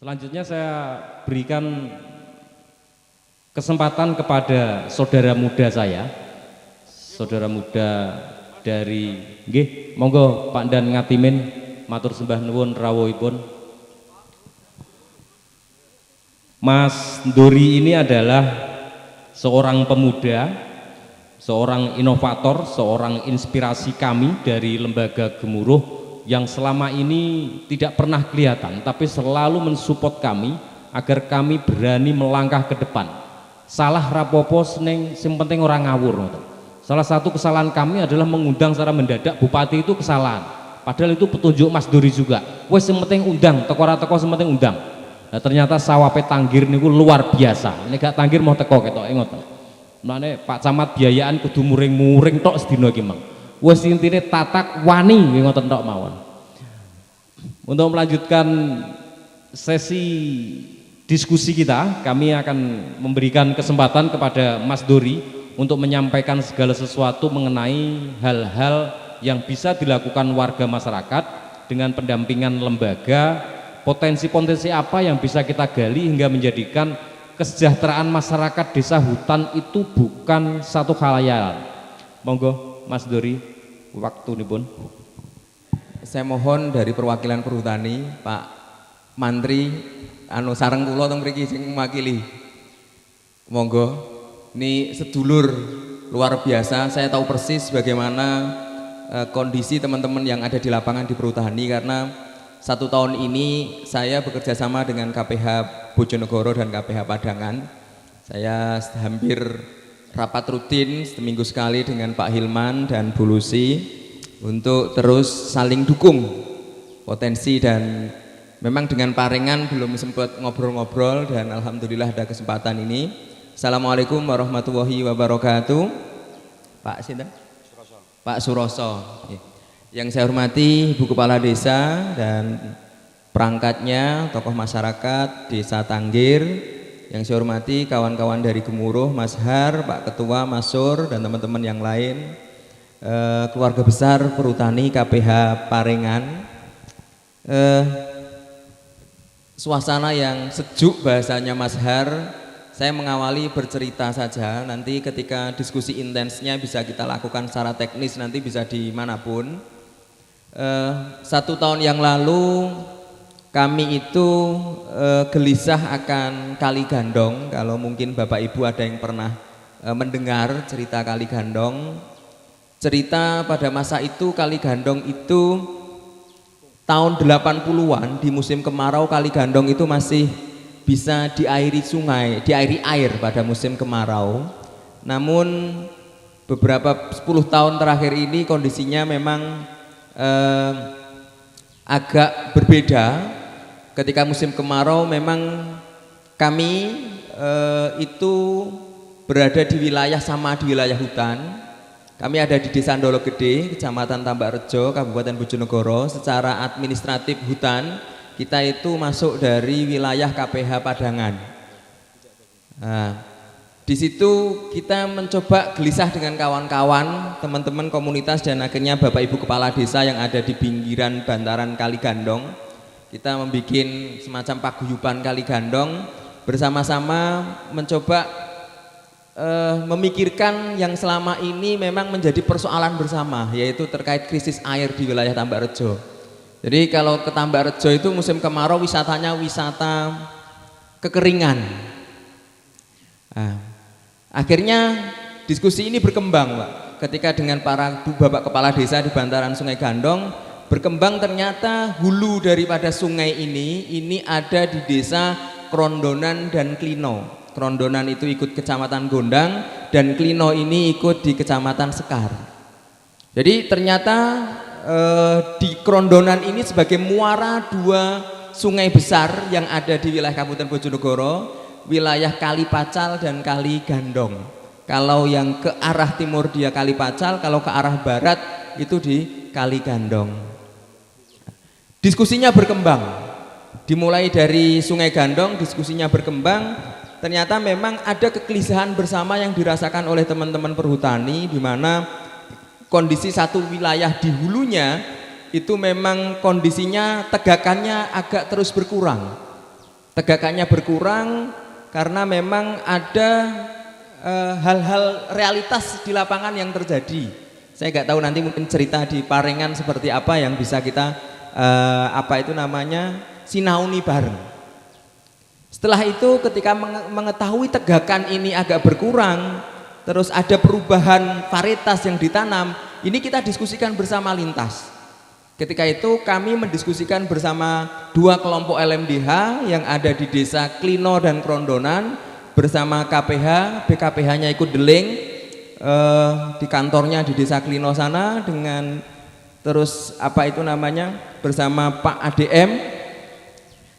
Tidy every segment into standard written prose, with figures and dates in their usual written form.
Selanjutnya saya berikan kesempatan kepada saudara muda saya, saudara muda dari nggih, monggo Pak Dan Ngatimin matur sembah nuwun rawuhipun. Mas Dori ini adalah seorang pemuda, seorang inovator, seorang inspirasi kami dari Lembaga Gemuruh yang selama ini tidak pernah kelihatan tapi selalu mensupport kami agar kami berani melangkah ke depan. Salah rapopo seneng sing penting orang ngawur. Salah satu kesalahan kami adalah mengundang secara mendadak bupati, itu kesalahan. Padahal itu petunjuk Mas Dori juga. Wes sing penting undang, teko ora teko sing penting undang. Nah, ternyata sawape Tanggir niku luar biasa. Nek gak Tanggir mau teko ketoke ngoten. Mane Pak Camat biayaan kudu muring-muring tok sedina iki, Mang. Wes intine tatak wani ngoten tok mawon. Untuk melanjutkan sesi diskusi kita, kami akan memberikan kesempatan kepada Mas Dori untuk menyampaikan segala sesuatu mengenai hal-hal yang bisa dilakukan warga masyarakat dengan pendampingan lembaga, potensi-potensi apa yang bisa kita gali hingga menjadikan kesejahteraan masyarakat desa hutan itu bukan satu khayal. Monggo Mas Dori, waktu nih pun. Saya mohon dari perwakilan perhutani, Pak Mantri, sareng kula teng mriki sing mewakili. Monggo, ini sedulur luar biasa. Saya tahu persis bagaimana kondisi teman-teman yang ada di lapangan di perhutani karena 1 tahun ini saya bekerja sama dengan KPH Bojonegoro dan KPH Padangan. Saya hampir rapat rutin seminggu sekali dengan Pak Hilman dan Bu Lucy untuk terus saling dukung potensi, dan memang dengan Parengan belum sempat ngobrol-ngobrol dan alhamdulillah ada kesempatan ini. Assalamualaikum warahmatullahi wabarakatuh. Pak Sinten? Pak Suroso. Yang saya hormati Ibu Kepala Desa dan perangkatnya, tokoh masyarakat Desa Tanggir. Yang saya hormati kawan-kawan dari Gemuruh, Mas Har, Pak Ketua, Mas Sur, dan teman-teman yang lain. Keluarga besar perhutani KPH Parengan. Suasana yang sejuk bahasanya Mas Har. Saya mengawali bercerita saja, nanti ketika diskusi intensnya bisa kita lakukan secara teknis, nanti bisa dimanapun. 1 tahun yang lalu kami itu gelisah akan Kali Gandong. Kalau mungkin Bapak Ibu ada yang pernah mendengar cerita Kali Gandong, cerita pada masa itu Kali Gandong itu tahun 80-an di musim kemarau, Kali Gandong itu masih bisa diairi sungai, diairi air pada musim kemarau. Namun beberapa 10 tahun terakhir ini kondisinya memang agak berbeda. Ketika musim kemarau memang kami itu berada di wilayah sama di wilayah hutan. Kami ada di Desa Ndolo Gede, Kecamatan Tambak Rejo, Kabupaten Bojonegoro. Secara administratif hutan kita itu masuk dari wilayah KPH Padangan. Nah, di situ kita mencoba gelisah dengan kawan-kawan, teman-teman komunitas, dan akhirnya Bapak Ibu Kepala Desa yang ada di pinggiran bantaran Kali Gandong. Kita membuat semacam paguyuban Kali Gandong, bersama-sama mencoba memikirkan yang selama ini memang menjadi persoalan bersama, yaitu terkait krisis air di wilayah Tambak Rejo. Jadi kalau ke Tambak Rejo itu musim kemarau wisatanya wisata kekeringan. Nah, akhirnya diskusi ini berkembang, Pak. Ketika dengan para Bapak Kepala Desa di bantaran Sungai Gandong, berkembang ternyata hulu daripada sungai ini ada di Desa Krondonan dan Klino. Krondonan itu ikut Kecamatan Gondang dan Klino ini ikut di Kecamatan Sekar. Jadi ternyata di Krondonan ini sebagai muara 2 sungai besar yang ada di wilayah Kabupaten Bojonegoro, wilayah Kali Pacal dan Kali Gandong. Kalau yang ke arah timur dia Kali Pacal, kalau ke arah barat itu di Kali Gandong. Diskusinya berkembang. Dimulai dari Sungai Gandong, diskusinya berkembang. Ternyata memang ada kegelisahan bersama yang dirasakan oleh teman-teman perhutani, di mana kondisi satu wilayah di hulunya itu memang kondisinya tegakannya agak terus berkurang. Tegakannya berkurang karena memang ada hal-hal realitas di lapangan yang terjadi. Saya nggak tahu nanti mungkin cerita di Parengan seperti apa yang bisa kita sinauni bareng. Setelah itu ketika mengetahui tegakan ini agak berkurang, terus ada perubahan varietas yang ditanam, ini kita diskusikan bersama lintas. Ketika itu kami mendiskusikan bersama 2 kelompok LMDH yang ada di desa Klino dan Krondonan bersama KPH, BKPH-nya ikut deling di kantornya di desa Klino sana dengan terus bersama Pak ADM.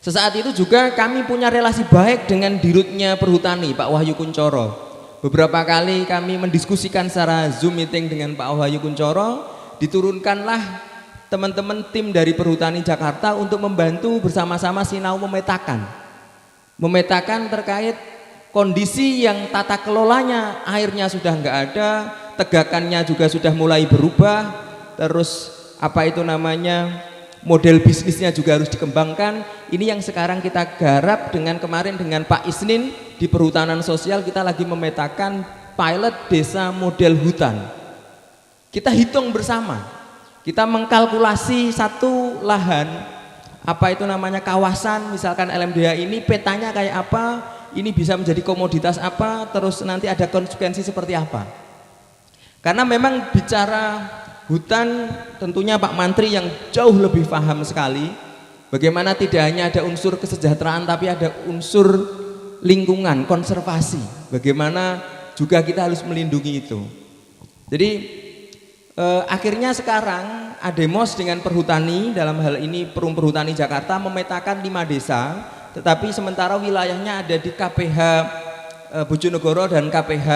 Sesaat itu juga kami punya relasi baik dengan dirutnya Perhutani Pak Wahyu Kuncoro. Beberapa kali kami mendiskusikan secara Zoom meeting dengan Pak Wahyu Kuncoro, diturunkanlah teman-teman tim dari Perhutani Jakarta untuk membantu bersama-sama sinau memetakan terkait kondisi yang tata kelolanya, airnya sudah nggak ada, tegakannya juga sudah mulai berubah, terus model bisnisnya juga harus dikembangkan. Ini yang sekarang kita garap dengan kemarin dengan Pak Isnin di Perhutanan Sosial, kita lagi memetakan pilot desa model hutan. Kita hitung bersama, kita mengkalkulasi satu lahan, kawasan, misalkan LMDH ini petanya kayak apa, ini bisa menjadi komoditas apa, terus nanti ada konsekuensi seperti apa. Karena memang bicara hutan tentunya Pak Mantri yang jauh lebih paham sekali bagaimana tidak hanya ada unsur kesejahteraan tapi ada unsur lingkungan, konservasi, bagaimana juga kita harus melindungi itu. Jadi akhirnya sekarang ADEMOS dengan Perhutani, dalam hal ini Perum Perhutani Jakarta, memetakan 5 desa, tetapi sementara wilayahnya ada di KPH Bojonegoro dan KPH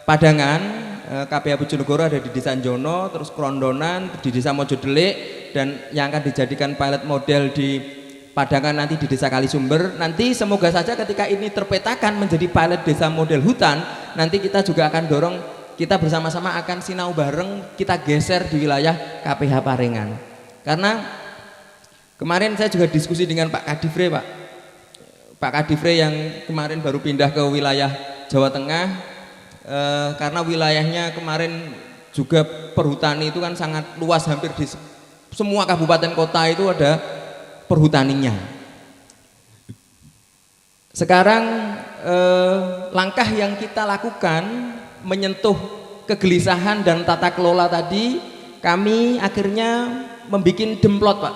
Padangan. KPH Bojonegoro ada di Desa Jono, terus Krondonan di Desa Mojodelik, dan yang akan dijadikan pilot model di Padangan nanti di Desa Kalisumber. Nanti semoga saja ketika ini terpetakan menjadi pilot desa model hutan, nanti kita juga akan dorong, kita bersama-sama akan sinau bareng, kita geser di wilayah KPH Parengan. Karena kemarin saya juga diskusi dengan Pak Kadifre, Pak Kadifre yang kemarin baru pindah ke wilayah Jawa Tengah. Karena wilayahnya kemarin juga perhutani itu kan sangat luas, hampir di semua kabupaten kota itu ada perhutaninya. Sekarang langkah yang kita lakukan menyentuh kegelisahan dan tata kelola tadi, kami akhirnya membuat demplot Pak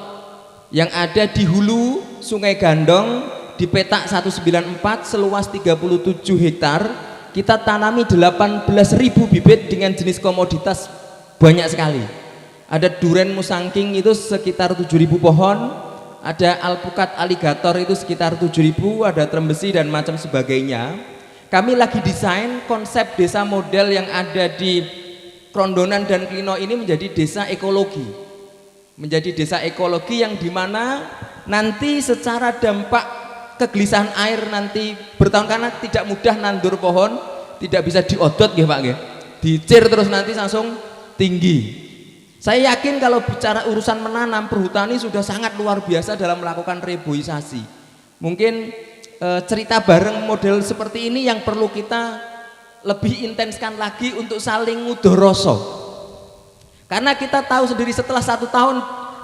yang ada di hulu Sungai Gandong di petak 194 seluas 37 hektar. Kita tanami 18.000 bibit dengan jenis komoditas banyak sekali. Ada duren musangking itu sekitar 7.000 pohon, ada alpukat aligator itu sekitar 7.000, ada trembesi dan macam sebagainya. Kami lagi desain konsep desa model yang ada di Krondonan dan Klino ini menjadi desa ekologi. Menjadi desa ekologi yang dimana nanti secara dampak kegelisahan air nanti bertahun, karena tidak mudah nandur pohon, tidak bisa diodot ya Pak ya, dicir terus nanti langsung tinggi. Saya yakin kalau bicara urusan menanam, Perhutani sudah sangat luar biasa dalam melakukan reboisasi. Mungkin cerita bareng model seperti ini yang perlu kita lebih intenskan lagi untuk saling ngudoroso. Karena kita tahu sendiri setelah 1 tahun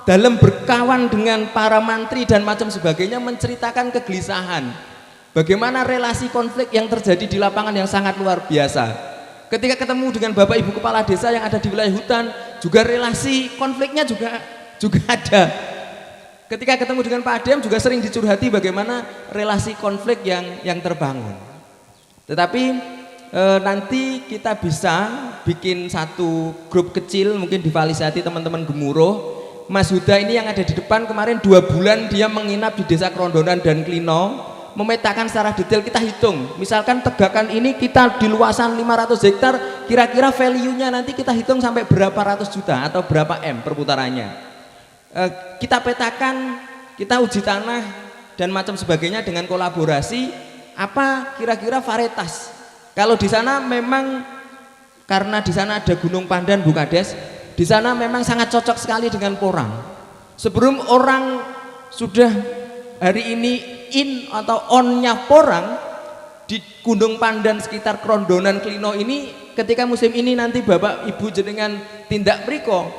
dalam berkawan dengan para mantri dan macam sebagainya, menceritakan kegelisahan bagaimana relasi konflik yang terjadi di lapangan yang sangat luar biasa. Ketika ketemu dengan Bapak Ibu Kepala Desa yang ada di wilayah hutan, juga relasi konfliknya juga ada. Ketika ketemu dengan Pak Adem juga sering dicurhati bagaimana relasi konflik yang terbangun. Tetapi nanti kita bisa bikin satu grup kecil, mungkin difasilitasi teman-teman Gemuruh. Mas Huda ini yang ada di depan kemarin 2 bulan dia menginap di Desa Krondonan dan Klino, memetakan secara detail, kita hitung. Misalkan tegakan ini kita di luasan 500 hektar, kira-kira value-nya nanti kita hitung sampai berapa ratus juta atau berapa M perputarannya. Kita petakan, kita uji tanah dan macam sebagainya dengan kolaborasi, apa kira-kira varietas. Kalau di sana memang karena di sana ada Gunung Pandan Bukades, di sana memang sangat cocok sekali dengan porang. Sebelum orang sudah hari ini in atau onnya porang di Gunung Pandan sekitar Krondonan Klino ini, ketika musim ini nanti Bapak Ibu jenengan tindak mriko,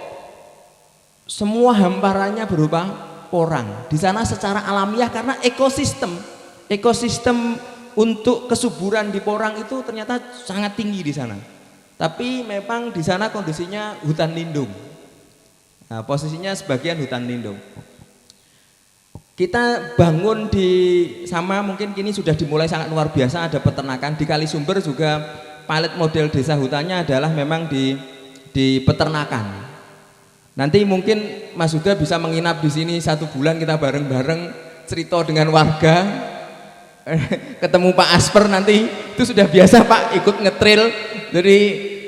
semua hamparannya berupa porang di sana secara alamiah karena ekosistem untuk kesuburan di porang itu ternyata sangat tinggi di sana. Tapi memang di sana kondisinya hutan lindung. Nah, posisinya sebagian hutan lindung. Kita bangun di sama mungkin kini sudah dimulai sangat luar biasa, ada peternakan di Kalisumber juga. Pilot model desa hutannya adalah memang di peternakan. Nanti mungkin Mas Huda bisa menginap di sini 1 bulan, kita bareng-bareng cerita dengan warga, ketemu Pak Asper nanti itu sudah biasa Pak ikut ngetrail dari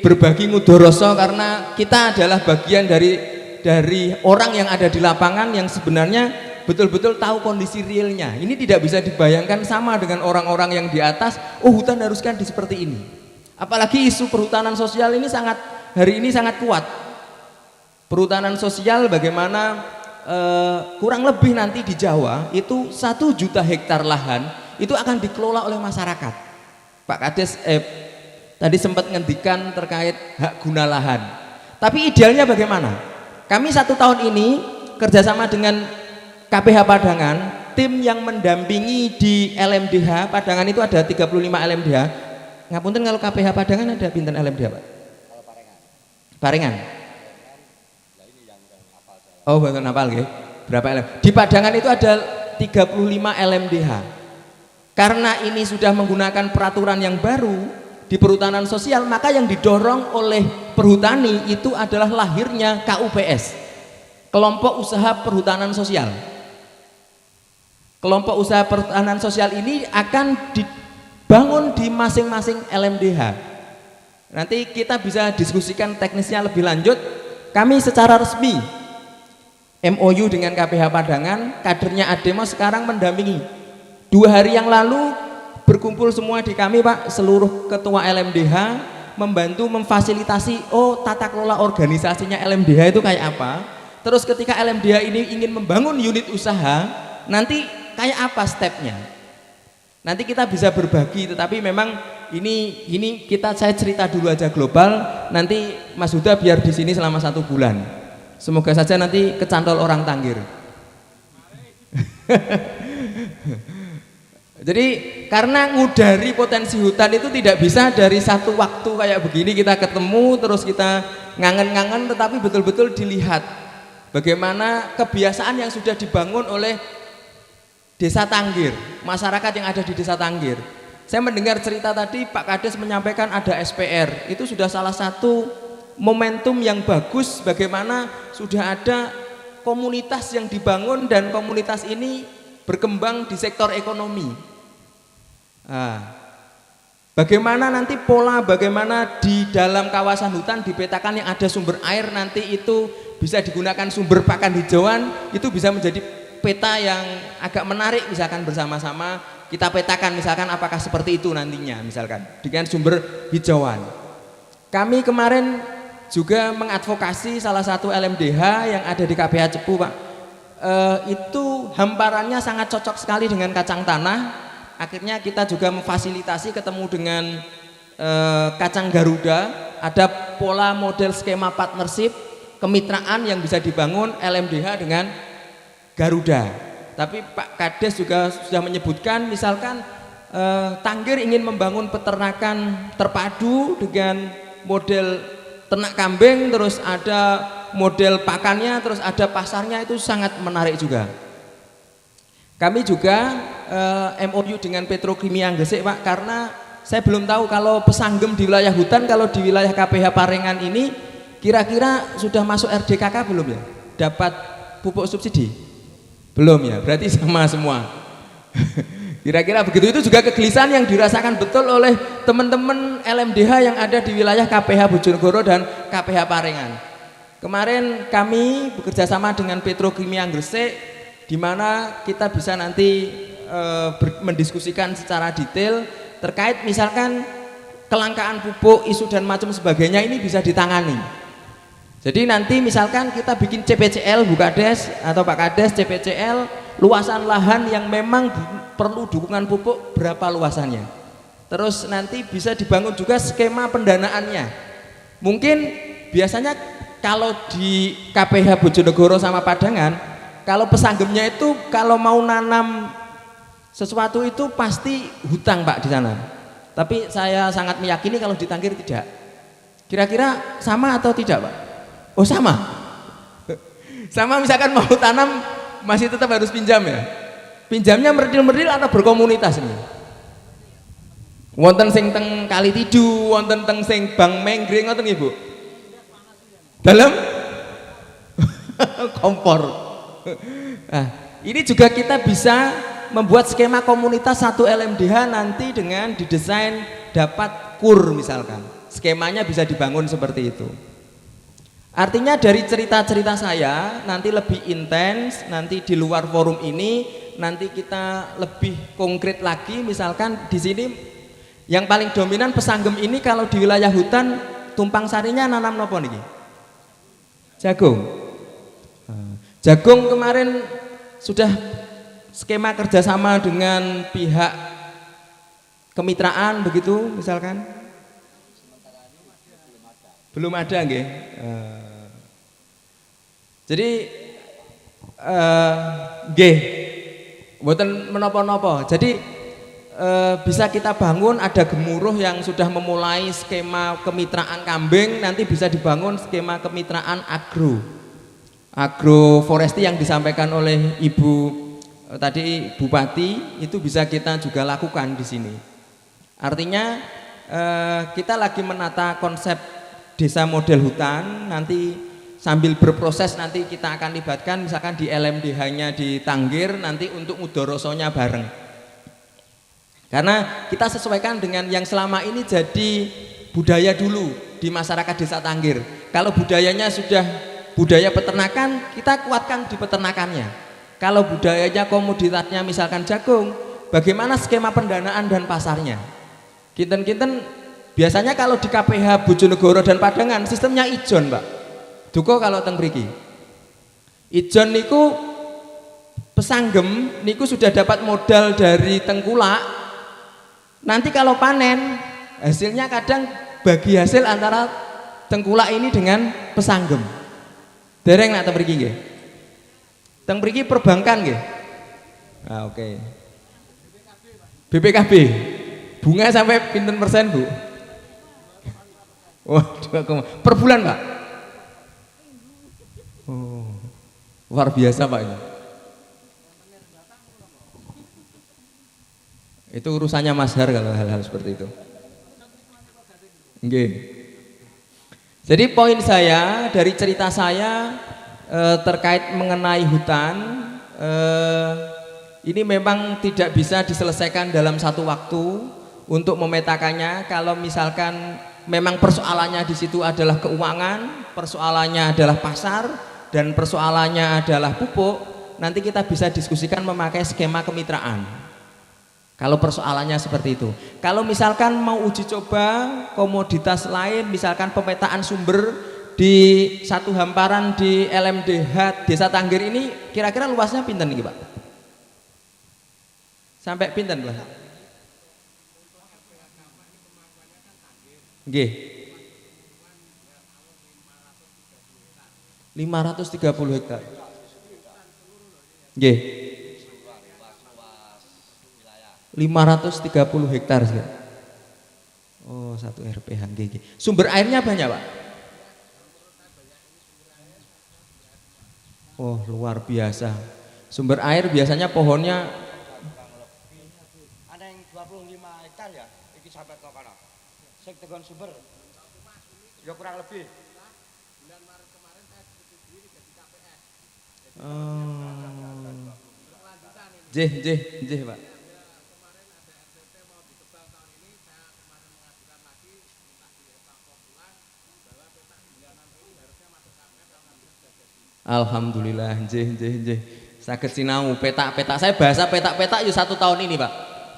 berbagi ngudoroso, karena kita adalah bagian dari orang yang ada di lapangan yang sebenarnya betul-betul tahu kondisi realnya. Ini tidak bisa dibayangkan sama dengan orang-orang yang di atas. Oh, hutan harus kan seperti ini. Apalagi isu perhutanan sosial ini hari ini sangat kuat. Perhutanan sosial bagaimana kurang lebih nanti di Jawa itu 1 juta hektar lahan itu akan dikelola oleh masyarakat. Pak Kades tadi sempat ngendikan terkait hak guna lahan. Tapi idealnya bagaimana? Kami 1 tahun ini kerjasama dengan KPH Padangan, tim yang mendampingi di LMDH Padangan itu ada 35 LMDH. Ngapunten kalau KPH Padangan ada pinten LMDH Pak? Kalau Parengan. Oh, betul hafal nggih. Berapa LMDH? Di Padangan itu ada 35 LMDH. Karena ini sudah menggunakan peraturan yang baru di perhutanan sosial, maka yang didorong oleh perhutani itu adalah lahirnya KUPS, Kelompok Usaha Perhutanan Sosial. Kelompok Usaha Perhutanan Sosial ini akan dibangun di masing-masing LMDH. Nanti kita bisa diskusikan teknisnya lebih lanjut. Kami secara resmi MOU dengan KPH Padangan, kadernya Ademo sekarang mendampingi. 2 hari yang lalu berkumpul semua di kami Pak, seluruh ketua LMDH membantu memfasilitasi tata kelola organisasinya LMDH itu kayak apa. Terus ketika LMDH ini ingin membangun unit usaha, nanti kayak apa stepnya. Nanti kita bisa berbagi, tetapi memang ini saya cerita dulu aja global, nanti Mas Huda biar di sini selama 1 bulan. Semoga saja nanti kecantol orang Tanggir. Jadi karena ngudari potensi hutan itu tidak bisa dari satu waktu kayak begini kita ketemu terus kita ngangen-ngangen, tetapi betul-betul dilihat bagaimana kebiasaan yang sudah dibangun oleh Desa Tanggir, masyarakat yang ada di Desa Tanggir. Saya mendengar cerita tadi Pak Kades menyampaikan ada SPR, itu sudah salah satu momentum yang bagus bagaimana sudah ada komunitas yang dibangun dan komunitas ini berkembang di sektor ekonomi. Bagaimana nanti bagaimana di dalam kawasan hutan dipetakan yang ada sumber air nanti itu bisa digunakan sumber pakan hijauan, itu bisa menjadi peta yang agak menarik, misalkan bersama-sama kita petakan misalkan apakah seperti itu nantinya misalkan dengan sumber hijauan. Kami kemarin juga mengadvokasi salah satu LMDH yang ada di KPH Cepu Pak. Itu hamparannya sangat cocok sekali dengan kacang tanah. Akhirnya kita juga memfasilitasi ketemu dengan kacang Garuda. Ada pola model skema partnership kemitraan yang bisa dibangun LMDH dengan Garuda. Tapi Pak Kades juga sudah menyebutkan misalkan Tanggir ingin membangun peternakan terpadu dengan model ternak kambing, terus ada model pakannya, terus ada pasarnya, itu sangat menarik juga. Kami juga MOU dengan Petrokimia Gresik Pak, karena saya belum tahu kalau pesanggem di wilayah hutan, kalau di wilayah KPH Parengan ini kira-kira sudah masuk RDKK belum ya? Dapat pupuk subsidi? Belum ya, berarti sama semua. Kira-kira begitu. Itu juga kegelisahan yang dirasakan betul oleh teman-teman LMDH yang ada di wilayah KPH Bojonegoro dan KPH Parengan. Kemarin kami bekerja sama dengan Petrokimia Gresik, di mana kita bisa nanti mendiskusikan secara detail terkait misalkan kelangkaan pupuk, isu dan macam sebagainya ini bisa ditangani. Jadi nanti misalkan kita bikin CPCL Bu Kades atau Pak Kades CPCL luasan lahan yang memang perlu dukungan pupuk berapa luasannya. Terus nanti bisa dibangun juga skema pendanaannya. Mungkin biasanya kalau di KPH Bojonegoro sama Padangan, kalau pesanggemnya itu kalau mau nanam sesuatu itu pasti hutang Pak di sana. Tapi saya sangat meyakini kalau di Tangkir tidak. Kira-kira sama atau tidak Pak? Oh sama. Sama misalkan mau tanam masih tetap harus pinjam ya. Pinjamnya merdil-merdil atau berkomunitas ini. Wonten sing teng Kali Tidu, wonten teng sing Bang Menggring ngoten nggih Bu. Dalam kompor. Nah, ini juga kita bisa membuat skema komunitas satu LMDH nanti dengan didesain dapat kur misalkan. Skemanya bisa dibangun seperti itu. Artinya dari cerita-cerita saya nanti lebih intens, nanti di luar forum ini nanti kita lebih konkret lagi. Misalkan di sini yang paling dominan pesanggem ini kalau di wilayah hutan tumpang sarinya nanam nopo niki? Jagung. Jagung kemarin sudah skema kerjasama dengan pihak kemitraan begitu misalkan? Belum ada nggih. Jadi nggih mboten menapa-napa. Jadi bisa kita bangun ada gemuruh yang sudah memulai skema kemitraan kambing, nanti bisa dibangun skema kemitraan agroforesti yang disampaikan oleh Ibu tadi Bupati, itu bisa kita juga lakukan di sini. Artinya kita lagi menata konsep desa model hutan, nanti sambil berproses nanti kita akan libatkan misalkan di LMDH-nya di Tanggir nanti untuk mudorosonya bareng. Karena kita sesuaikan dengan yang selama ini jadi budaya dulu di masyarakat desa Tanggir. Kalau budayanya sudah budaya peternakan, kita kuatkan di peternakannya. Kalau budayanya komoditasnya misalkan jagung, bagaimana skema pendanaan dan pasarnya? Kinten-kinten biasanya kalau di KPH Bojonegoro dan Padangan sistemnya ijon Pak. Duko kalau teng mriki. Ijon niku pesanggem niku sudah dapat modal dari tengkulak. Nanti kalau panen hasilnya kadang bagi hasil antara tengkulak ini dengan pesanggem. Dereng nak teng mriki nggih. Teng mriki perbankan nggih. Ah oke. BPKB. Bunga sampai pinten persen, Bu? Wah, 2, per bulan, Pak. Oh. Luar biasa, Pak ini. Itu urusannya Mas Har kalau hal-hal seperti itu. Nggih. Jadi poin saya dari cerita saya terkait mengenai hutan ini memang tidak bisa diselesaikan dalam satu waktu untuk memetakannya. Kalau misalkan memang persoalannya di situ adalah keuangan, persoalannya adalah pasar, dan persoalannya adalah pupuk, nanti kita bisa diskusikan memakai skema kemitraan. Kalau persoalannya seperti itu. Kalau misalkan mau uji coba komoditas lain, misalkan pemetaan sumber di satu hamparan di LMDH Desa Tanggir ini, kira-kira luasnya pinten nih Pak? Sampai pinten Pak? Nggih. 530 hektar. Nggih. 530 hektar sih. Oh, satu RPH nggih. Sumber airnya banyak, Pak? Oh, luar biasa. Sumber air biasanya pohonnya ada yang 25 hektar ya, iki sampai ke kana. Sing tegon sumber. Ya kurang lebih. Bulan Maret kemarin saya disetujui jadi KPS. Jih, Pak. Alhamdulillah, jih. Saged sinau petak-petak. Saya bahasa petak-petak yuk 1 tahun ini, Pak.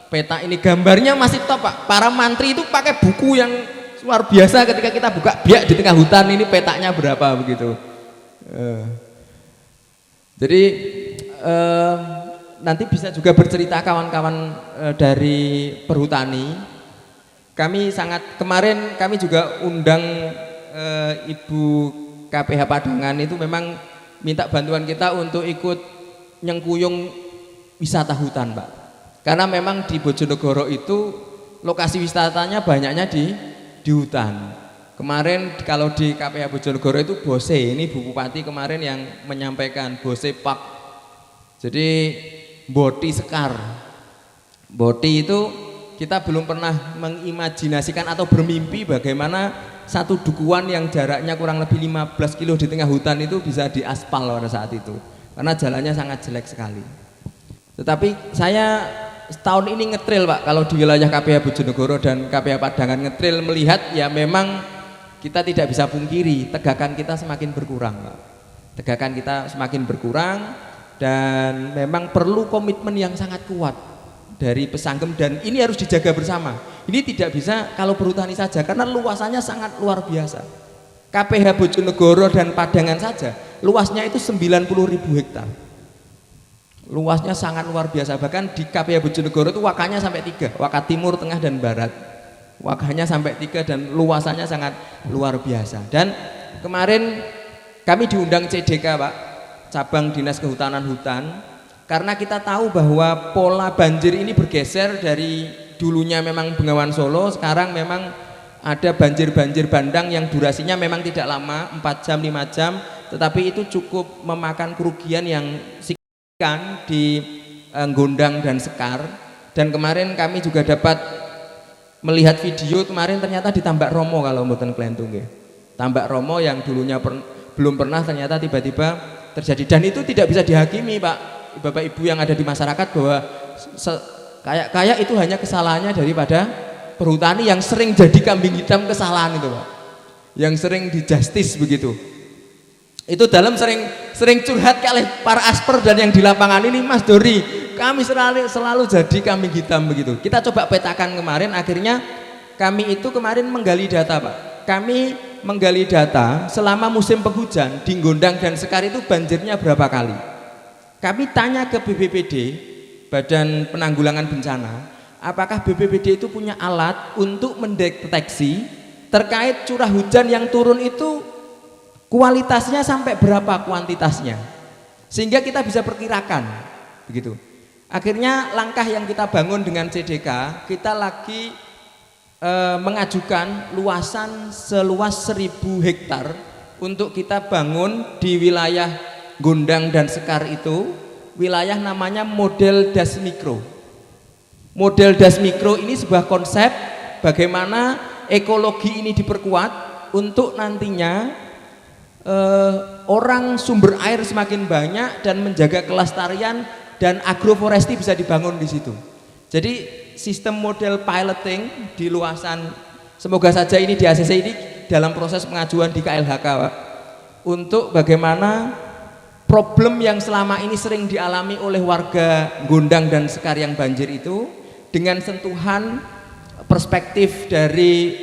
Petak ini gambarnya masih top, Pak. Para mantri itu pakai buku yang luar biasa ketika kita buka biak di tengah hutan ini petaknya berapa begitu. Jadi nanti bisa juga bercerita kawan-kawan dari perhutani. Kami sangat kemarin kami juga undang Ibu KPH Padangan itu memang minta bantuan kita untuk ikut nyengkuyung wisata hutan, Pak. Karena memang di Bojonegoro itu lokasi wisatanya banyaknya di hutan. Kemarin kalau di KPH Bojonegoro itu Bose, ini Bu Bupati kemarin yang menyampaikan Bose Park. Jadi Boti Sekar. Boti itu kita belum pernah mengimajinasikan atau bermimpi bagaimana satu dukuhan yang jaraknya kurang lebih 15 kilo di tengah hutan itu bisa diaspal pada saat itu. Karena jalannya sangat jelek sekali. Tetapi saya setahun ini ngetrail, Pak, kalau di wilayah KPH Bojonegoro dan KPH Padangan ngetrail melihat ya memang kita tidak bisa pungkiri tegakan kita semakin berkurang, Pak. Tegakan kita semakin berkurang dan memang perlu komitmen yang sangat kuat dari Pesanggem dan ini harus dijaga bersama. Ini tidak bisa kalau perhutani saja karena luasannya sangat luar biasa. KPH Bojonegoro dan Padangan saja luasnya itu 90.000 hektar. Luasnya sangat luar biasa, bahkan di KPH Bojonegoro itu wakanya sampai 3, waka timur, tengah dan barat. Wakanya sampai 3 dan luasannya sangat luar biasa. Dan kemarin kami diundang CDK, Pak, cabang Dinas Kehutanan Hutan, karena kita tahu bahwa pola banjir ini bergeser dari dulunya memang Bengawan Solo, sekarang memang ada banjir-banjir bandang yang durasinya memang tidak lama, 4 jam, 5 jam, tetapi itu cukup memakan kerugian yang signifikan di Gondang dan Sekar. Dan kemarin kami juga dapat melihat video kemarin ternyata di Tambak Romo, kalau mboten klentung nggih. Tambak Romo yang dulunya belum pernah ternyata tiba-tiba terjadi, dan itu tidak bisa dihakimi, Pak, Bapak Ibu yang ada di masyarakat, bahwa kayak itu hanya kesalahannya daripada perhutani yang sering jadi kambing hitam kesalahan itu, Pak, yang sering di justice begitu. Itu dalam sering curhat kali para asper dan yang di lapangan ini, Mas Dori, kami selalu jadi kambing hitam begitu. Kita coba petakan kemarin, akhirnya kami itu kemarin menggali data, Pak. Kami menggali data selama musim penghujan di Gondang dan Sekar itu banjirnya berapa kali. Kami tanya ke BPBD, Badan Penanggulangan Bencana, apakah BPBD itu punya alat untuk mendeteksi terkait curah hujan yang turun itu kualitasnya sampai berapa kuantitasnya, sehingga kita bisa perkirakan begitu. Akhirnya langkah yang kita bangun dengan CDK, kita lagi mengajukan luasan seluas 1.000 hektar untuk kita bangun di wilayah Gondang dan Sekar itu, wilayah namanya model das mikro. Model das mikro ini sebuah konsep bagaimana ekologi ini diperkuat untuk nantinya orang sumber air semakin banyak dan menjaga kelestarian dan agroforestry bisa dibangun di situ. Jadi sistem model piloting di luasan, semoga saja ini di ACC ini dalam proses pengajuan di KLHK, Pak, untuk bagaimana problem yang selama ini sering dialami oleh warga Gondang dan Sekar yang banjir itu dengan sentuhan perspektif dari,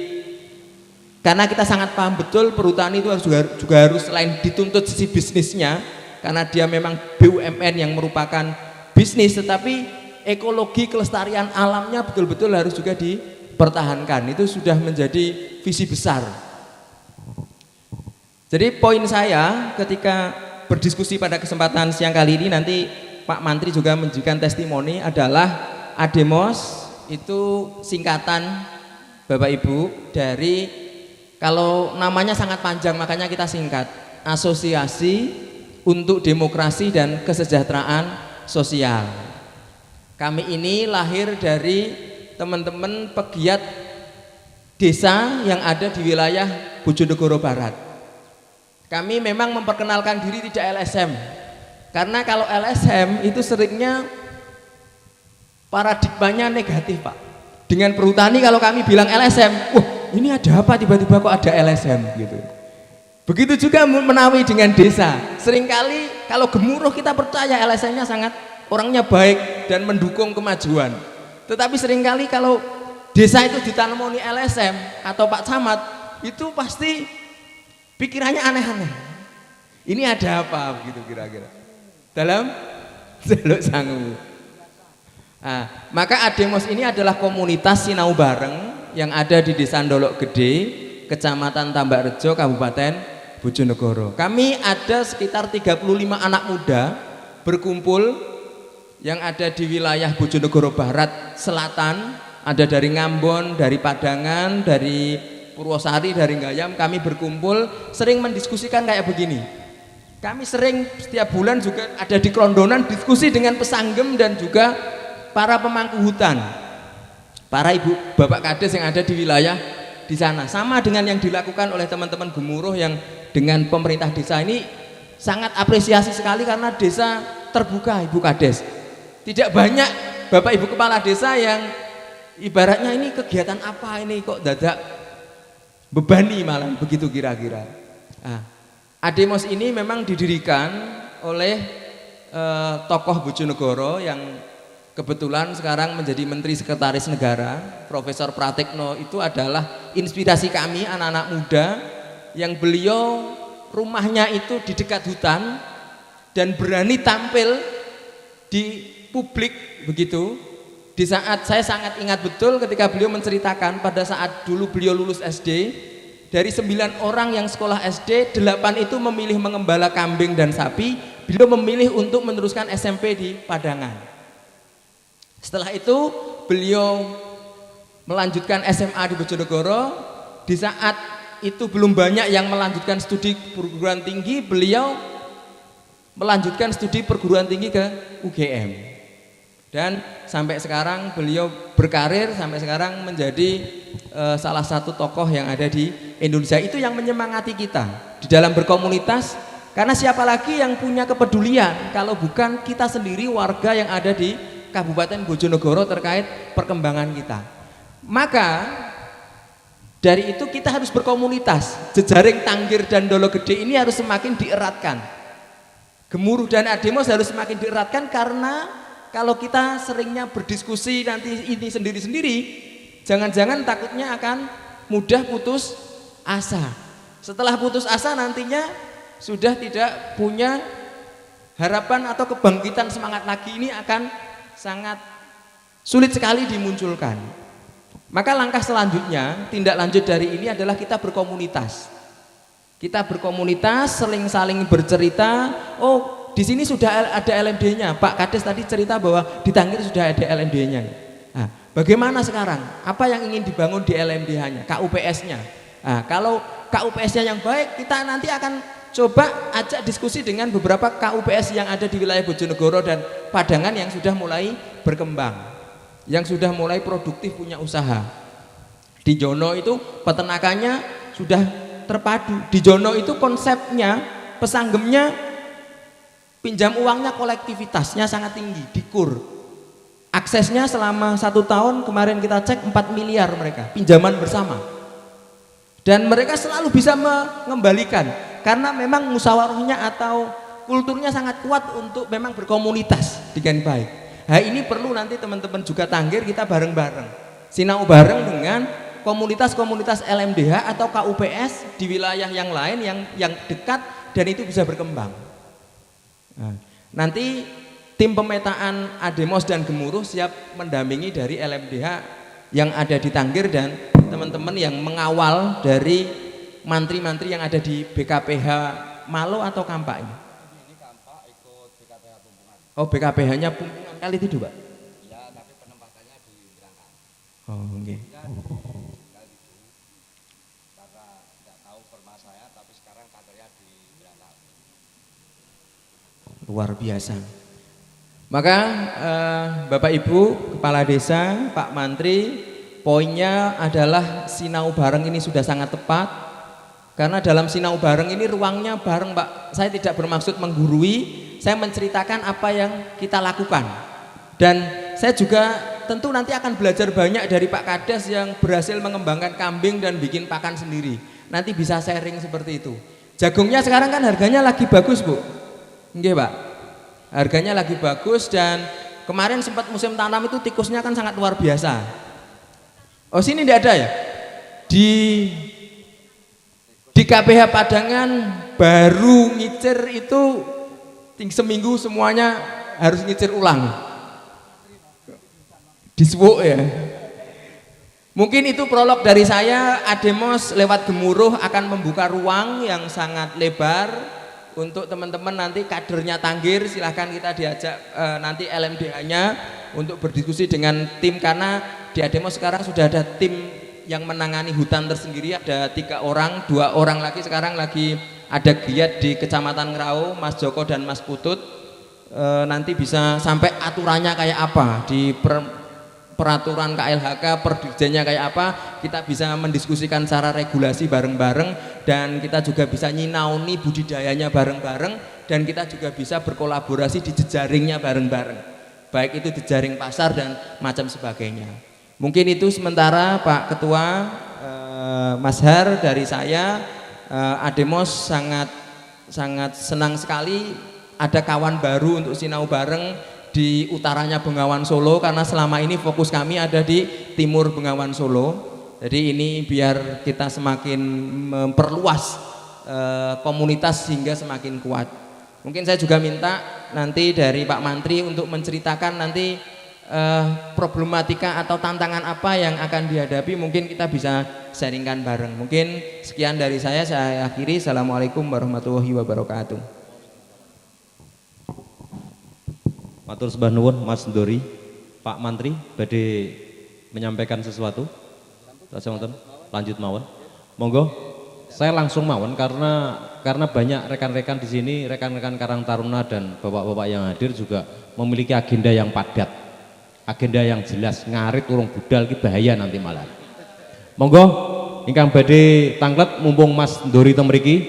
karena kita sangat paham betul perhutani itu juga harus selain dituntut sisi bisnisnya karena dia memang BUMN yang merupakan bisnis, tetapi ekologi kelestarian alamnya betul-betul harus juga dipertahankan. Itu sudah menjadi visi besar. Jadi poin saya ketika berdiskusi pada kesempatan siang kali ini, nanti Pak Mantri juga menunjukkan testimoni, adalah ADEMOS itu singkatan Bapak Ibu dari, kalau namanya sangat panjang makanya kita singkat, Asosiasi untuk Demokrasi dan Kesejahteraan Sosial. Kami ini lahir dari teman-teman pegiat desa yang ada di wilayah Bojonegoro Barat. Kami memang memperkenalkan diri tidak LSM, karena kalau LSM itu seringnya paradigmanya negatif, Pak. Dengan perhutani kalau kami bilang LSM, wah ini ada apa tiba-tiba kok ada LSM gitu. Begitu juga menawi dengan desa. Seringkali kalau gemuruh kita percaya LSM-nya sangat orangnya baik dan mendukung kemajuan. Tetapi seringkali kalau desa itu ditanamoni LSM atau Pak Camat, itu pasti pikirannya aneh-aneh. Ini ada apa begitu kira-kira. Dalam Jaluk sangu. Nah, maka Ademos ini adalah komunitas sinau bareng yang ada di Desa Ndolok Gede, Kecamatan Tambakrejo, Kabupaten Bojonegoro. Kami ada sekitar 35 anak muda berkumpul yang ada di wilayah Bojonegoro Barat, Selatan, ada dari Ngambon, dari Padangan, dari Purwosari, dari Gayam. Kami berkumpul sering mendiskusikan kayak begini. Kami sering setiap bulan juga ada di Klondonan diskusi dengan pesanggem dan juga para pemangku hutan, para ibu bapak kades yang ada di wilayah di sana. Sama dengan yang dilakukan oleh teman-teman gemuruh yang dengan pemerintah desa ini sangat apresiasi sekali karena desa terbuka ibu kades. Tidak banyak bapak ibu kepala desa yang ibaratnya ini kegiatan apa ini kok dadak bebani malah begitu kira-kira. Ademos ini memang didirikan oleh tokoh Bojonegoro yang kebetulan sekarang menjadi Menteri Sekretaris Negara, Profesor Pratikno. Itu adalah inspirasi kami anak-anak muda yang beliau rumahnya itu di dekat hutan dan berani tampil di publik begitu. Di saat saya sangat ingat betul ketika beliau menceritakan pada saat dulu beliau lulus SD, dari 9 orang yang sekolah SD, 8 itu memilih mengembala kambing dan sapi, beliau memilih untuk meneruskan SMP di Padangan. Setelah itu beliau melanjutkan SMA di Bojonegoro. Di saat itu belum banyak yang melanjutkan studi perguruan tinggi, beliau melanjutkan studi perguruan tinggi ke UGM. Dan sampai sekarang beliau berkarir, sampai sekarang menjadi salah satu tokoh yang ada di Indonesia. Itu yang menyemangati kita di dalam berkomunitas, karena siapa lagi yang punya kepedulian kalau bukan kita sendiri warga yang ada di Kabupaten Bojonegoro terkait perkembangan kita. Maka dari itu kita harus berkomunitas. Jejaring Tanggir dan Ndolok Gede ini harus semakin dieratkan. Gemuruh dan Ademos harus semakin dieratkan, karena kalau kita seringnya berdiskusi nanti ini sendiri-sendiri, jangan-jangan takutnya akan mudah putus asa. Setelah putus asa nantinya sudah tidak punya harapan atau kebangkitan semangat lagi, ini akan sangat sulit sekali dimunculkan. Maka langkah selanjutnya, tindak lanjut dari ini adalah kita berkomunitas. Kita berkomunitas, saling bercerita. Oh, di sini sudah ada LMD-nya. Pak Kades tadi cerita bahwa di Tanggir sudah ada LMD-nya. Nah, bagaimana sekarang? Apa yang ingin dibangun di LMDH-nya, KUPS-nya? Nah, kalau KUPS-nya yang baik, kita nanti akan coba ajak diskusi dengan beberapa KUPS yang ada di wilayah Bojonegoro dan Padangan yang sudah mulai berkembang, yang sudah mulai produktif punya usaha. Di Jono itu peternakannya sudah terpadu. Di Jono itu konsepnya, pesanggemnya pinjam uangnya kolektivitasnya sangat tinggi, dikur. Aksesnya selama 1 tahun kemarin kita cek 4 miliar mereka pinjaman bersama. Dan mereka selalu bisa mengembalikan karena memang musyawarahnya atau kulturnya sangat kuat untuk memang berkomunitas dengan baik. Nah, ini perlu nanti teman-teman juga Tanggir kita bareng-bareng, sinau bareng dengan komunitas-komunitas LMDH atau KUPS di wilayah yang lain yang dekat, dan itu bisa berkembang. Nah, nanti tim pemetaan Ademos dan Gemuruh siap mendampingi dari LMDH yang ada di Tanggir dan teman-teman yang mengawal dari mantri-mantri yang ada di BKPH Malo atau Kampak ini. Ini Kampak ikut BKPH Pumpungan. Oh, BKPH-nya Pumpungan kali itu Pak? Ya, tapi penempatannya di Berangkat. Oh, oke. Kali itu karena nggak tahu perma saya, tapi sekarang kadernya di Berangkat. Luar biasa. Maka Bapak Ibu Kepala Desa, Pak Mantri, poinnya adalah sinau bareng ini sudah sangat tepat. Karena dalam sinau bareng ini ruangnya bareng Pak. Saya tidak bermaksud menggurui, saya menceritakan apa yang kita lakukan. Dan saya juga tentu nanti akan belajar banyak dari Pak Kades yang berhasil mengembangkan kambing dan bikin pakan sendiri. Nanti bisa sharing seperti itu. Jagungnya sekarang kan harganya lagi bagus Bu. Nggih Pak, harganya lagi bagus, dan kemarin sempat musim tanam itu tikusnya kan sangat luar biasa. Oh, sini tidak ada ya? Di KPH Padangan baru ngicir itu seminggu semuanya harus ngicir ulang. Diswuk ya. Mungkin itu prolog dari saya. Ademos lewat Gemuruh akan membuka ruang yang sangat lebar untuk teman-teman nanti kadernya Tanggir, silahkan kita diajak nanti LMDH-nya untuk berdiskusi dengan tim, karena di Ademos sekarang sudah ada tim yang menangani hutan tersendiri, ada 3 orang, 2 orang lagi sekarang lagi ada giat di Kecamatan Ngerau, Mas Joko dan Mas Putut. Nanti bisa sampai aturannya kayak apa di peraturan KLHK, perdirjennya kayak apa, kita bisa mendiskusikan cara regulasi bareng-bareng, dan kita juga bisa nyinauni budidayanya bareng-bareng, dan kita juga bisa berkolaborasi di jejaringnya bareng-bareng, baik itu jejaring pasar dan macam sebagainya. Mungkin itu sementara Pak Ketua. Mas Har, dari saya, Ademos sangat senang sekali ada kawan baru untuk sinau bareng di utaranya Bengawan Solo, karena selama ini fokus kami ada di timur Bengawan Solo. Jadi ini biar kita semakin memperluas komunitas sehingga semakin kuat. Mungkin saya juga minta nanti dari Pak Mantri untuk menceritakan nanti problematika atau tantangan apa yang akan dihadapi, mungkin kita bisa sharingkan bareng. Mungkin sekian dari saya akhiri. Assalamualaikum warahmatullahi wabarakatuh. Matur sembah nuwun Mas Ndori. Pak Mantri badhe menyampaikan sesuatu. Lanjut mawon. Monggo. Saya langsung mawon karena banyak rekan-rekan di sini, rekan-rekan Karang Taruna dan bapak-bapak yang hadir juga memiliki agenda yang padat. Agenda yang jelas, ngarit urung budal ki bahaya nanti malah. Monggo ingkang badhe tanglet mumpung Mas Ndori teng mriki.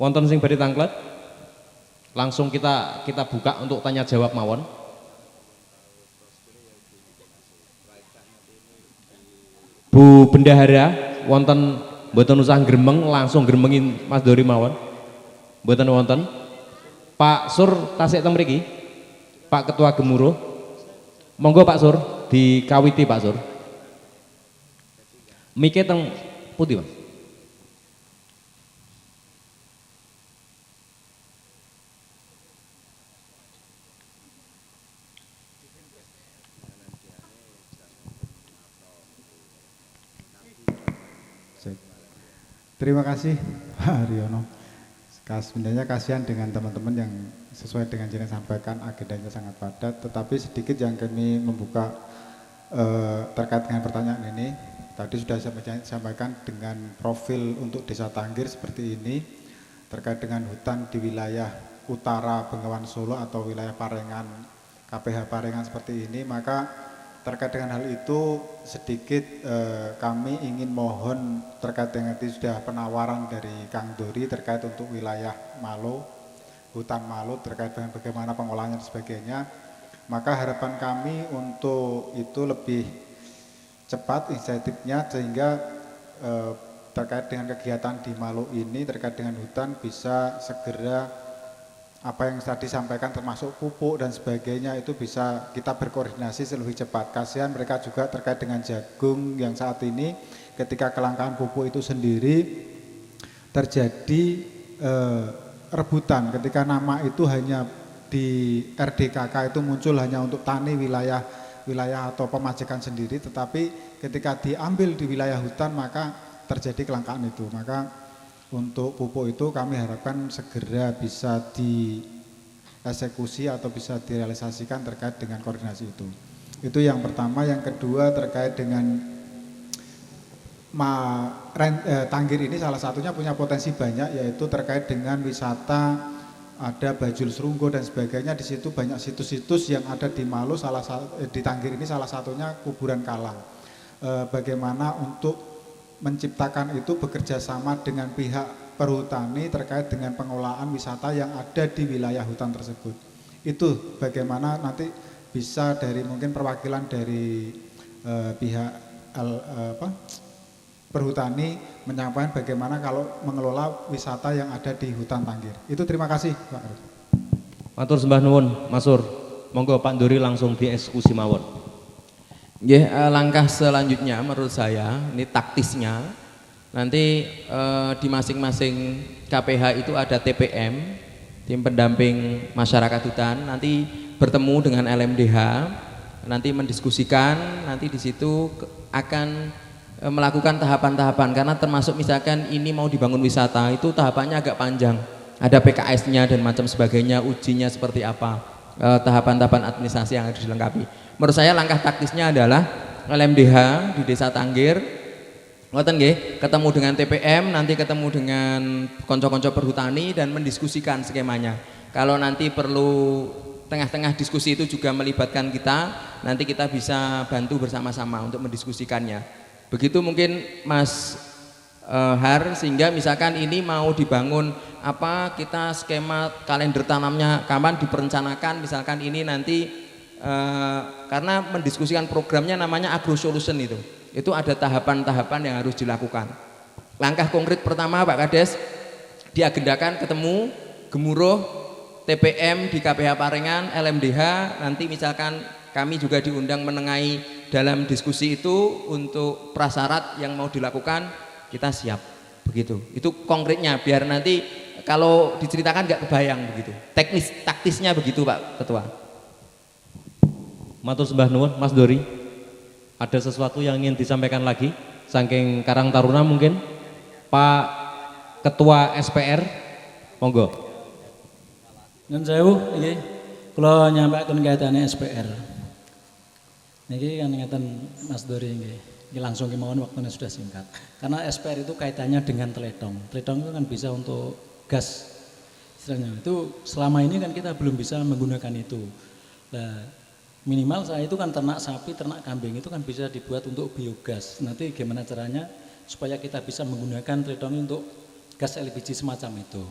Wonten sing badhe tanglet? Langsung kita buka untuk tanya jawab mawon. Bu Bendahara, wonten mboten usah gremeng, langsung gremengin Mas Ndori mawon. Mboten wonten. Pak Sur tasik teng mriki. Pak Ketua Gemuruh. Monggo Pak Sur, dikawiti Pak Sur. Mike teng putih, Mas. Terima kasih Pak Haryono. Sebenarnya kasihan dengan teman-teman yang sesuai dengan yang sampaikan, agendanya sangat padat, tetapi sedikit yang kami membuka terkait dengan pertanyaan ini. Tadi sudah saya sampaikan dengan profil untuk Desa Tanggir seperti ini, terkait dengan hutan di wilayah utara Bengawan Solo atau wilayah Parengan, KPH Parengan seperti ini, maka terkait dengan hal itu sedikit kami ingin mohon terkait dengan itu sudah penawaran dari Kang Dori terkait untuk wilayah Malo, hutan Malo, terkait dengan bagaimana pengolahannya dan sebagainya. Maka harapan kami untuk itu lebih cepat inisiatifnya, sehingga terkait dengan kegiatan di Malo ini terkait dengan hutan bisa segera apa yang tadi disampaikan termasuk pupuk dan sebagainya itu bisa kita berkoordinasi lebih cepat. Kasihan mereka juga terkait dengan jagung yang saat ini ketika kelangkaan pupuk itu sendiri terjadi rebutan ketika nama itu hanya di RDKK itu muncul hanya untuk tani wilayah atau pemajikan sendiri, tetapi ketika diambil di wilayah hutan maka terjadi kelangkaan itu. Maka untuk pupuk itu kami harapkan segera bisa dieksekusi atau bisa direalisasikan terkait dengan koordinasi itu. Itu yang pertama. Yang kedua terkait dengan Tanggir ini salah satunya punya potensi banyak, yaitu terkait dengan wisata, ada Bajul Serunggo dan sebagainya. Di situ banyak situs-situs yang ada di Malo, di Tanggir ini salah satunya kuburan Kalang. Bagaimana untuk menciptakan itu bekerja sama dengan pihak perhutani terkait dengan pengelolaan wisata yang ada di wilayah hutan tersebut. Itu bagaimana nanti bisa dari mungkin perwakilan dari pihak perhutani menyampaikan bagaimana kalau mengelola wisata yang ada di hutan Tanggir. Itu terima kasih Pak. Matur sembah nuwun Mas Sur. Monggo Pak Ndori langsung dieksekusi mawon. Langkah selanjutnya menurut saya ini taktisnya nanti di masing-masing KPH itu ada TPM tim pendamping masyarakat hutan nanti bertemu dengan LMDH, nanti mendiskusikan, nanti di situ akan melakukan tahapan-tahapan karena termasuk misalkan ini mau dibangun wisata itu tahapannya agak panjang, ada PKS-nya dan macam sebagainya, ujinya seperti apa, tahapan-tahapan administrasi yang harus dilengkapi. Menurut saya langkah taktisnya adalah LMDH di Desa Tanggir, ngoten nggih, ketemu dengan TPM, nanti ketemu dengan konco-konco perhutani dan mendiskusikan skemanya. Kalau nanti perlu tengah-tengah diskusi itu juga melibatkan kita, nanti kita bisa bantu bersama-sama untuk mendiskusikannya. Begitu mungkin Mas Har, sehingga misalkan ini mau dibangun apa, kita skema kalender tanamnya kapan diperencanakan, misalkan ini nanti karena mendiskusikan programnya namanya Agro Solution itu ada tahapan-tahapan yang harus dilakukan. Langkah konkret pertama Pak Kades, diagendakan ketemu Gemuruh, TPM di KPH Parengan, LMDH, nanti misalkan kami juga diundang menengahi dalam diskusi itu untuk prasyarat yang mau dilakukan, kita siap begitu. Itu konkretnya biar nanti kalau diceritakan nggak kebayang begitu. Teknis taktisnya begitu Pak Ketua. Matur sembah nuwun Mas Dori. Ada sesuatu yang ingin disampaikan lagi saking Karang Taruna mungkin Pak Ketua SPR, monggo. Nun sewu iki kula nyampaikan kaitane SPR. Niki kan ngeten Mas Dori nggih. Ini langsung kemauan waktunya sudah singkat. Karena SPR itu kaitannya dengan teledong. Teledong itu kan bisa untuk gas. Istilahnya itu selama ini kan kita belum bisa menggunakan itu. Nah, minimal saya itu kan ternak sapi, ternak kambing itu kan bisa dibuat untuk biogas. Nanti gimana caranya supaya kita bisa menggunakan teledong untuk gas LPG semacam itu.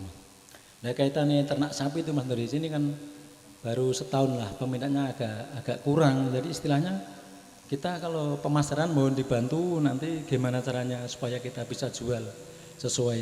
Nah, kaitannya ternak sapi itu Mas Dori, sini kan baru setahun lah, peminatnya agak kurang. Jadi istilahnya kita kalau pemasaran mohon dibantu nanti gimana caranya supaya kita bisa jual sesuai.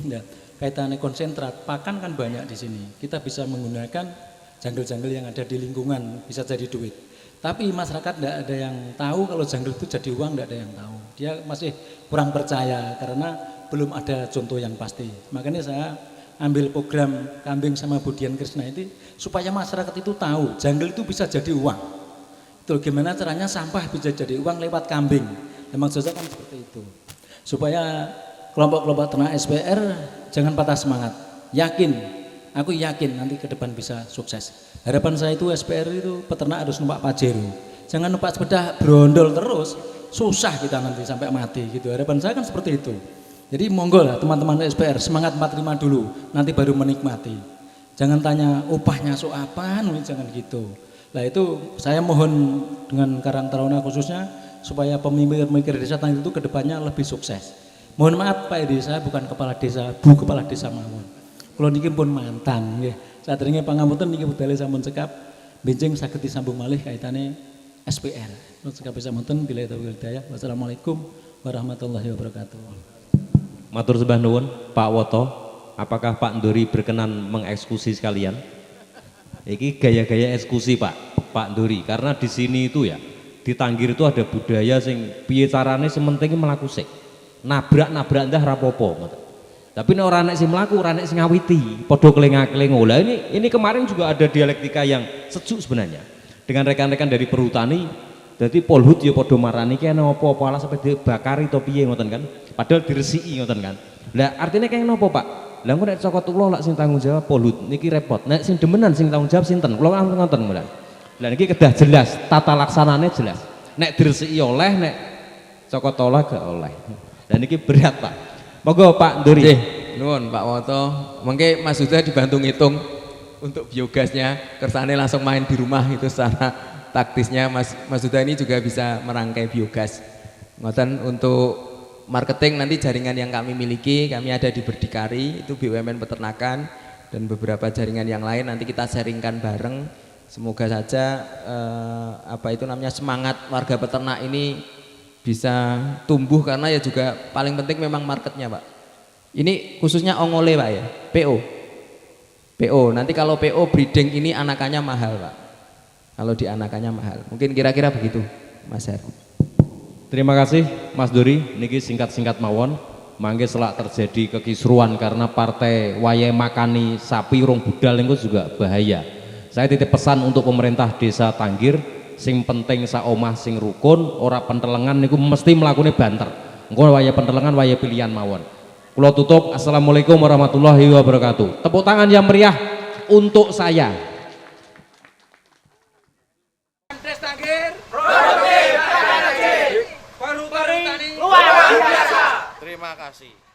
Nah, kaitannya konsentrat pakan kan banyak di sini. Kita bisa menggunakan jungle-jungle yang ada di lingkungan, bisa jadi duit. Tapi masyarakat tidak ada yang tahu kalau jungle itu jadi uang, tidak ada yang tahu. Dia masih kurang percaya karena belum ada contoh yang pasti. Makanya saya ambil program Kambing sama Budian Krishna itu supaya masyarakat itu tahu jungle itu bisa jadi uang. Itu gimana caranya sampah bisa jadi uang lewat kambing. Memang maksudnya kan seperti itu. Supaya kelompok-kelompok ternak SPR jangan patah semangat. Yakin, aku yakin nanti ke depan bisa sukses. Harapan saya itu SPR itu peternak harus numpak Pajero. Jangan numpak sepeda brondol terus, susah kita nanti sampai mati gitu. Harapan saya kan seperti itu. Jadi monggo lah teman-teman SPR semangat 45 dulu, nanti baru menikmati. Jangan tanya upahnya so apa, jangan gitu. Nah itu saya mohon dengan Karang Taruna khususnya supaya pemimpin-pemimpin desa Tanggir itu kedepannya lebih sukses. Mohon maaf Pak Edi, saya bukan kepala desa, Bu Kepala Desa mawon. Kalau niki pun mantan, nggih. Saderenge pangapunten niki budale sampun cekap, benjing saged disambung malih kaitane SPR. Nuwun cekap sampun bila tauhid hidayah. Wassalamualaikum warahmatullahi wabarakatuh. Matur sembah nuwun Pak Woto, apakah Pak Ndori berkenan mengeksekusi sekalian? Iki gaya-gaya eksekusi Pak Ndori, karena di sini itu ya di Tanggir itu ada budaya sing piye carane sementing mlaku sik. Nabrak ndah rapopo. Tapi nek ora nek sing mlaku, ora nek sing ngawiti, padha keleng-keleng. Lah ini kemarin juga ada dialektika yang sejuk sebenarnya dengan rekan-rekan dari perhutani. Jadi Polhut ya padha marani ki ana apa-apa ala sampe dibakari to piye ngoten kan. Padahal diresiki ngoten kan. Lah artinya kayak napa Pak? Lah engko nek saka kula lak sing tanggung jawab Polhut niki repot. Nek sing demenan sing tanggung jawab sinten? Kula kan ngoten ngoten. Lah niki kedah jelas, tata laksanane jelas. Nek diresiki oleh, nek saka tola gak oleh. Lah niki berat Pak. Monggo Pak Ndori. Nggih, nuwun Pak Woto. Mengke Mas Huda dibantu ngitung untuk biogasnya, kersane langsung main di rumah itu secara taktisnya Mas Huda ini juga bisa merangkai biogas. Ngoten untuk marketing nanti jaringan yang kami miliki, kami ada di Berdikari, itu BUMN peternakan dan beberapa jaringan yang lain nanti kita sharingkan bareng. Semoga saja semangat warga peternak ini bisa tumbuh karena ya juga paling penting memang marketnya Pak. Ini khususnya ongole Pak ya, PO. Nanti kalau PO breeding ini anakannya mahal Pak. Kalau di anakannya mahal. Mungkin kira-kira begitu Mas Her. Terima kasih Mas Dori, niki singkat-singkat mawon. mangke selak terjadi kekisruan karena partai wayahe makani sapi urung budal niku juga bahaya. Saya titip pesan untuk pemerintah desa Tanggir, sing penting sak omah sing rukun, ora pentelengan niku mesti mlakune banter. Engko wayahe pentelengan wayahe pilihan mawon. Kula tutup, assalamualaikum warahmatullahi wabarakatuh. Tepuk tangan yang meriah untuk saya. Des Tanggir, produktif, baru tani luar biasa. Terima kasih.